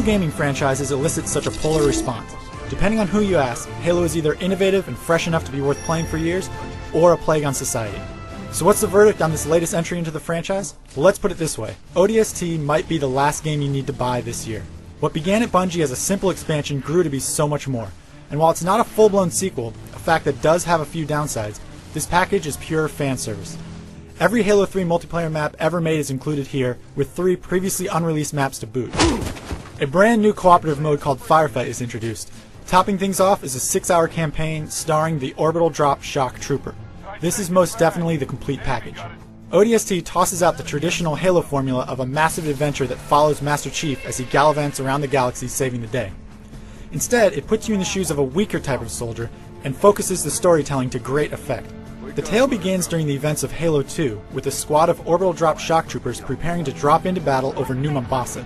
gaming franchises elicit such a polar response. Depending on who you ask, Halo is either innovative and fresh enough to be worth playing for years, or a plague on society. So what's the verdict on this latest entry into the franchise? Well, let's put it this way. ODST might be the last game you need to buy this year. What began at Bungie as a simple expansion grew to be so much more. And while it's not a full-blown sequel, a fact that does have a few downsides, this package is pure fan service. Every Halo 3 multiplayer map ever made is included here, with 3 previously unreleased maps to boot. A brand new cooperative mode called Firefight is introduced. Topping things off is a 6-hour campaign starring the Orbital Drop Shock Trooper. This is most definitely the complete package. ODST tosses out the traditional Halo formula of a massive adventure that follows Master Chief as he gallivants around the galaxy saving the day. Instead, it puts you in the shoes of a weaker type of soldier and focuses the storytelling to great effect. The tale begins during the events of Halo 2, with a squad of Orbital Drop Shock Troopers preparing to drop into battle over New Mombasa.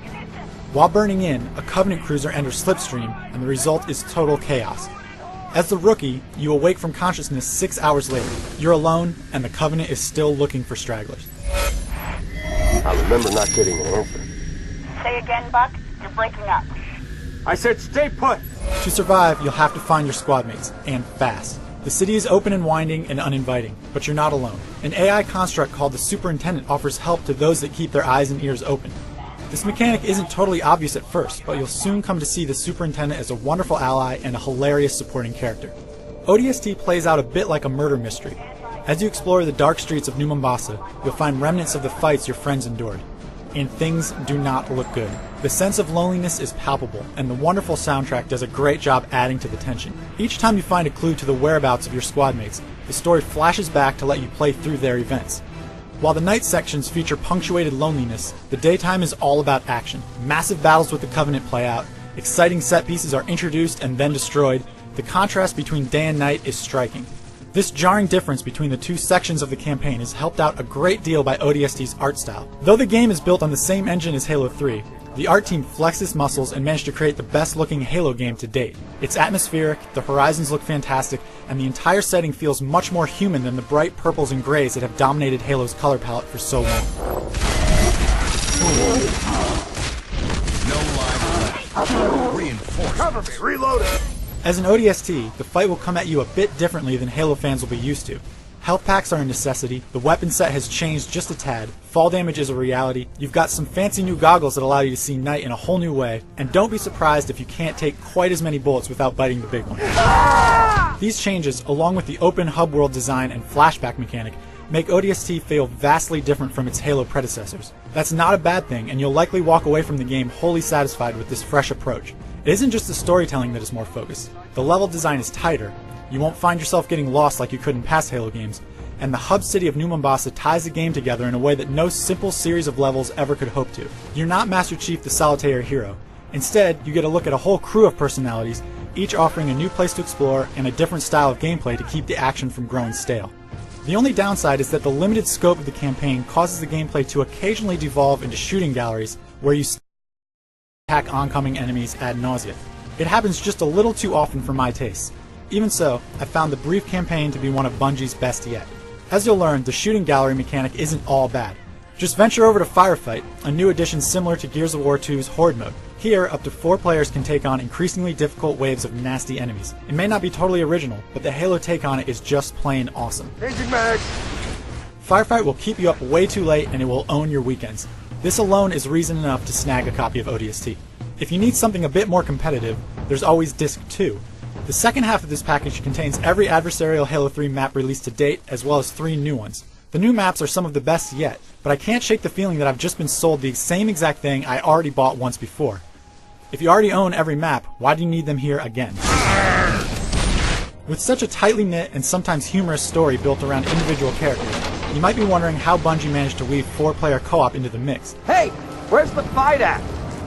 While burning in, a Covenant cruiser enters Slipstream, and the result is total chaos. As the rookie, you awake from consciousness 6 hours later. You're alone, and the Covenant is still looking for stragglers. I remember not getting an answer. Say again, Buck. You're breaking up. I said stay put! To survive, you'll have to find your squad mates, and fast. The city is open and winding and uninviting, but you're not alone. An AI construct called the Superintendent offers help to those that keep their eyes and ears open. This mechanic isn't totally obvious at first, but you'll soon come to see the Superintendent as a wonderful ally and a hilarious supporting character. ODST plays out a bit like a murder mystery. As you explore the dark streets of New Mombasa, you'll find remnants of the fights your friends endured. And things do not look good. The sense of loneliness is palpable, and the wonderful soundtrack does a great job adding to the tension. Each time you find a clue to the whereabouts of your squad mates, the story flashes back to let you play through their events. While the night sections feature punctuated loneliness, the daytime is all about action. Massive battles with the Covenant play out, exciting set pieces are introduced and then destroyed. The contrast between day and night is striking. This jarring difference between the two sections of the campaign is helped out a great deal by ODST's art style. Though the game is built on the same engine as Halo 3, the art team flexed its muscles and managed to create the best looking Halo game to date. It's atmospheric, the horizons look fantastic, and the entire setting feels much more human than the bright purples and grays that have dominated Halo's color palette for so long. No live reinforcement. Cover me, reloading! As an ODST, the fight will come at you a bit differently than Halo fans will be used to. Health packs are a necessity, the weapon set has changed just a tad, fall damage is a reality, you've got some fancy new goggles that allow you to see night in a whole new way, and don't be surprised if you can't take quite as many bullets without biting the big one. These changes, along with the open hub world design and flashback mechanic, make ODST feel vastly different from its Halo predecessors. That's not a bad thing, and you'll likely walk away from the game wholly satisfied with this fresh approach. It isn't just the storytelling that is more focused. The level design is tighter, you won't find yourself getting lost like you could in past Halo games, and the hub city of New Mombasa ties the game together in a way that no simple series of levels ever could hope to. You're not Master Chief the solitary hero. Instead, you get a look at a whole crew of personalities, each offering a new place to explore and a different style of gameplay to keep the action from growing stale. The only downside is that the limited scope of the campaign causes the gameplay to occasionally devolve into shooting galleries where you attack oncoming enemies ad nauseam. It happens just a little too often for my taste. Even so, I found the brief campaign to be one of Bungie's best yet. As you'll learn, the shooting gallery mechanic isn't all bad. Just venture over to Firefight, a new addition similar to Gears of War 2's Horde mode. Here, up to 4 players can take on increasingly difficult waves of nasty enemies. It may not be totally original, but the Halo take on it is just plain awesome. Changing mag! Firefight will keep you up way too late and it will own your weekends. This alone is reason enough to snag a copy of ODST. If you need something a bit more competitive, there's always Disc 2. The second half of this package contains every adversarial Halo 3 map released to date, as well as 3 new ones. The new maps are some of the best yet, but I can't shake the feeling that I've just been sold the same exact thing I already bought once before. If you already own every map, why do you need them here again? With such a tightly knit and sometimes humorous story built around individual characters, you might be wondering how Bungie managed to weave 4-player co-op into the mix. Hey, where's the fight at?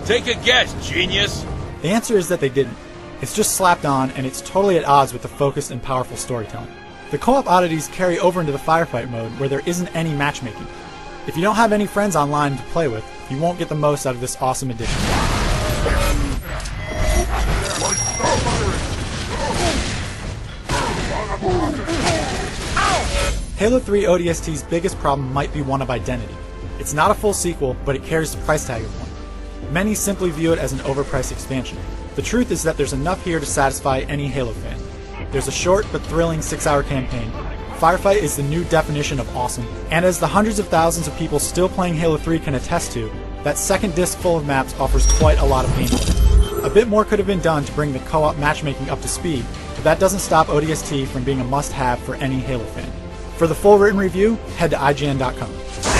Take a guess, genius! The answer is that they didn't. It's just slapped on, and it's totally at odds with the focused and powerful storytelling. The co-op oddities carry over into the Firefight mode, where there isn't any matchmaking. If you don't have any friends online to play with, you won't get the most out of this awesome addition. Halo 3 ODST's biggest problem might be one of identity. It's not a full sequel, but it carries the price tag of one. Many simply view it as an overpriced expansion. The truth is that there's enough here to satisfy any Halo fan. There's a short but thrilling 6-hour campaign. Firefight is the new definition of awesome, and as the hundreds of thousands of people still playing Halo 3 can attest to, that second disc full of maps offers quite a lot of gameplay. A bit more could have been done to bring the co-op matchmaking up to speed, but that doesn't stop ODST from being a must-have for any Halo fan. For the full written review, head to IGN.com.